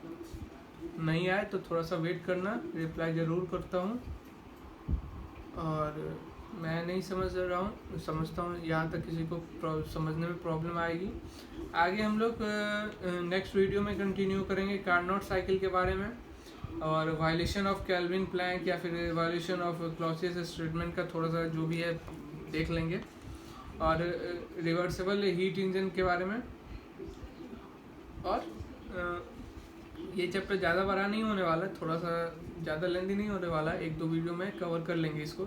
नहीं आए तो थोड़ा सा वेट करना, रिप्लाई ज़रूर करता हूँ। और मैं नहीं समझता हूँ यहाँ तक किसी को समझने में प्रॉब्लम आएगी। आगे हम लोग नेक्स्ट वीडियो में कंटिन्यू करेंगे कार्नोट साइकिल के बारे में, और वायलेशन ऑफ केल्विन प्लैंक या फिर वायलेशन ऑफ क्लॉसियस स्टेटमेंट का थोड़ा सा जो भी है देख लेंगे, और रिवर्सिबल हीट इंजन के बारे में, और ये चैप्टर ज़्यादा बड़ा नहीं होने वाला, थोड़ा सा ज़्यादा लेंथी नहीं होने वाला, 1-2 वीडियो में कवर कर लेंगे इसको,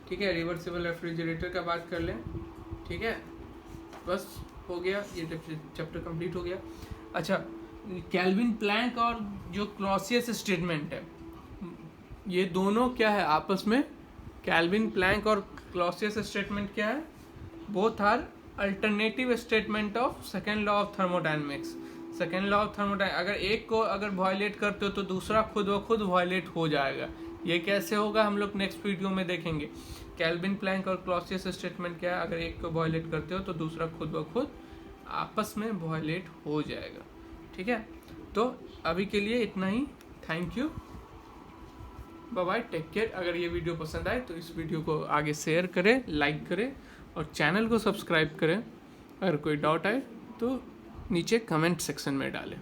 ठीक है। रिवर्सिबल रेफ्रिजरेटर का बात कर लें, ठीक है। बस हो गया, ये चैप्टर कंप्लीट हो गया। अच्छा, केल्विन प्लैंक और जो क्लॉसियस स्टेटमेंट है, ये दोनों क्या है आपस में, केल्विन प्लैंक और क्लॉसियस स्टेटमेंट क्या है, both are alternative statement of second law of thermodynamics. Second law of thermodynamics, अगर एक को अगर वायलेट करते हो तो दूसरा खुद व खुद वायलेट हो जाएगा। ये कैसे होगा हम लोग नेक्स्ट वीडियो में देखेंगे। केल्विन प्लैंक और क्लॉसियस स्टेटमेंट क्या है, अगर एक को वायलेट करते हो तो दूसरा खुद व खुद आपस में वायलेट हो जाएगा, ठीक है। तो अभी के लिए इतना ही, thank you, bye bye, take care. अगर ये वीडियो पसंद आए तो इस वीडियो को आगे शेयर करें, लाइक करें और चैनल को सब्सक्राइब करें। अगर कोई डाउट आए तो नीचे कमेंट सेक्शन में डालें।